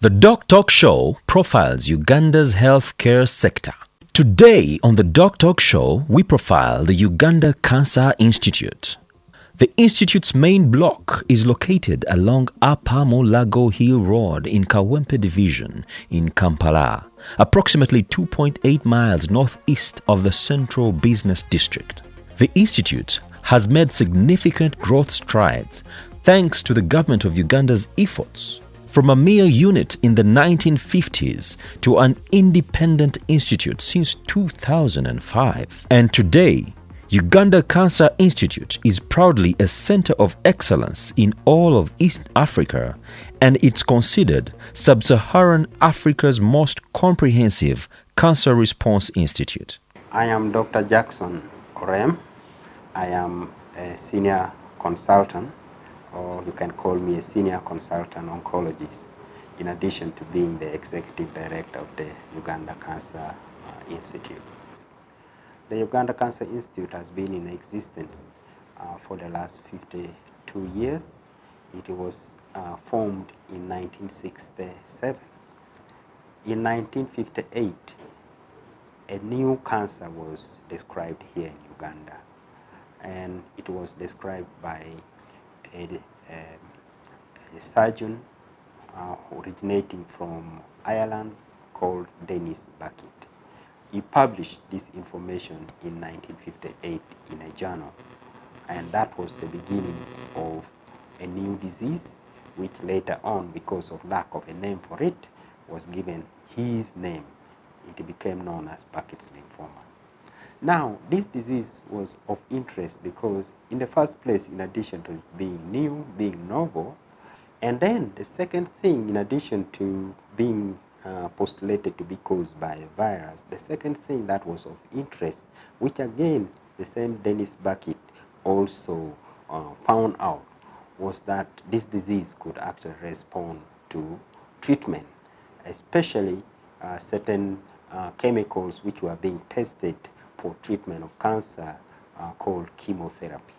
The DocTalk show profiles Uganda's healthcare sector. Today on the DocTalk show, we profile the Uganda Cancer Institute. The institute's main block is located along Upper Mulago Hill Road in Kawempe Division in Kampala, approximately 2.8 miles northeast of the Central Business District. The institute has made significant growth strides thanks to the government of Uganda's efforts. From a mere unit in the 1950s to an independent institute since 2005. And today, Uganda Cancer Institute is proudly a center of excellence in all of East Africa, and it's considered Sub-Saharan Africa's most comprehensive cancer response institute. I am Dr. Jackson Orem. I am a senior consultant, or you can call me a senior consultant oncologist, in addition to being the executive director of the Uganda Cancer Institute. The Uganda Cancer Institute has been in existence for the last 52 years. It was formed in 1967. In 1958, a new cancer was described here in Uganda, and it was described by a surgeon originating from Ireland called Dennis Bucket. He published this information in 1958 in a journal, and that was the beginning of a new disease, which later on, because of lack of a name for it, was given his name. It became known as Bucket's lymphoma. Now, this disease was of interest because, in the first place, in addition to being new, being novel, and then the second thing, in addition to being postulated to be caused by a virus, the second thing that was of interest, which again the same Dennis Bucket also found out, was that this disease could actually respond to treatment, especially certain chemicals which were being tested for treatment of cancer called chemotherapy.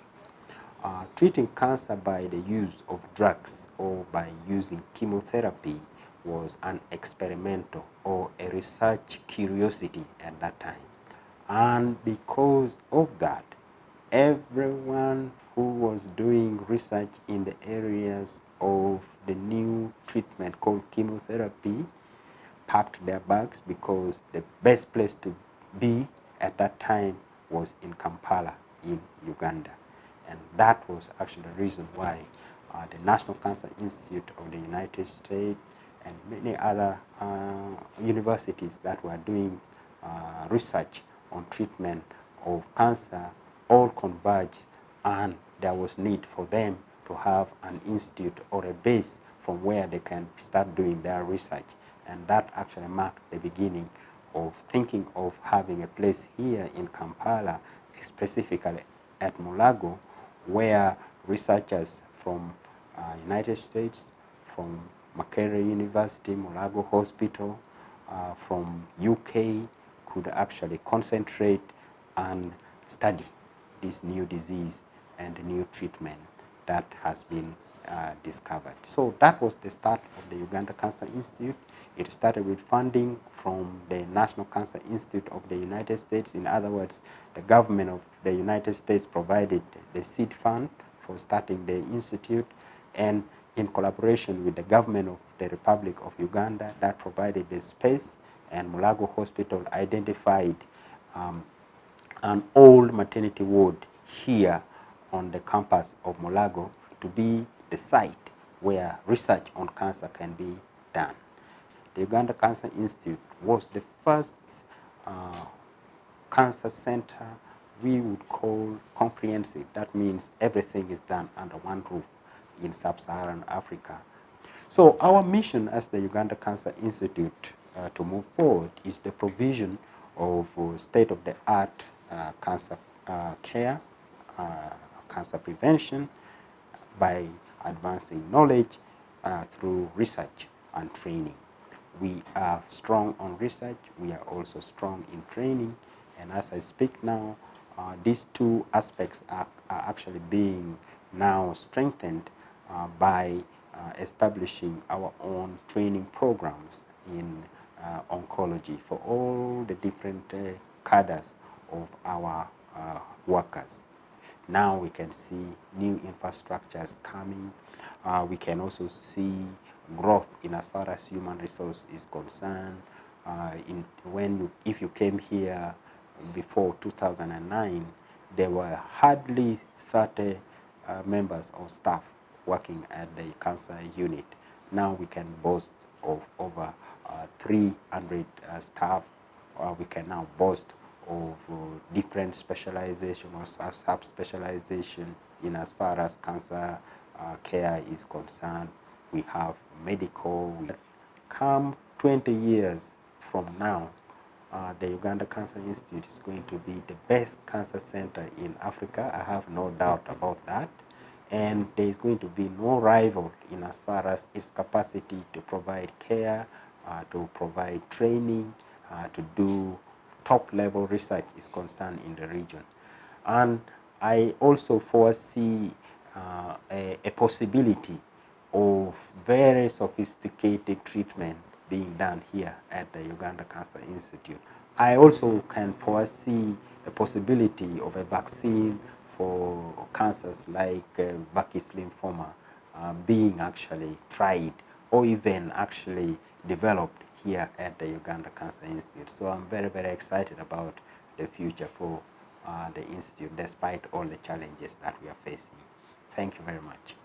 Treating cancer by the use of drugs or by using chemotherapy was an experimental or a research curiosity at that time. And because of that, everyone who was doing research in the areas of the new treatment called chemotherapy packed their bags, because the best place to be at that time was in Kampala in Uganda. And that was actually the reason why the National Cancer Institute of the United States and many other universities that were doing research on treatment of cancer all converged, and there was need for them to have an institute or a base from where they can start doing their research. And that actually marked the beginning of thinking of having a place here in Kampala, specifically at Mulago, where researchers from United States, from Makerere University, Mulago Hospital, from UK could actually concentrate and study this new disease and new treatment that has been discovered. So that was the start of the Uganda Cancer Institute. It started with funding from the National Cancer Institute of the United States. In other words, the government of the United States provided the seed fund for starting the institute, and in collaboration with the government of the Republic of Uganda, that provided the space, and Mulago Hospital identified an old maternity ward here on the campus of Mulago to be the site where research on cancer can be done. The Uganda Cancer Institute was the first cancer center we would call comprehensive. That means everything is done under one roof in Sub-Saharan Africa. So our mission as the Uganda Cancer Institute to move forward is the provision of state-of-the-art cancer care, cancer prevention, by advancing knowledge through research and training. We are strong on research, we are also strong in training, and as I speak now, these two aspects are actually being now strengthened by establishing our own training programs in oncology for all the different cadres of our workers. Now we can see new infrastructures coming. We can also see growth in as far as human resource is concerned. If you came here before 2009, there were hardly 30 members of staff working at the cancer unit. Now we can boast of over 300 staff. We can now boast of different specialization or sub-specialization in as far as cancer care is concerned. We have medical. Come 20 years from now, the Uganda Cancer Institute is going to be the best cancer center in Africa. I have no doubt about that. And there is going to be no rival in as far as its capacity to provide care, to provide training, to do top-level research is concerned in the region. And I also foresee a possibility of very sophisticated treatment being done here at the Uganda Cancer Institute. I also can foresee a possibility of a vaccine for cancers like Burkitt's lymphoma being actually tried or even actually developed here at the Uganda Cancer Institute. So I'm very, very excited about the future for the Institute, despite all the challenges that we are facing. Thank you very much.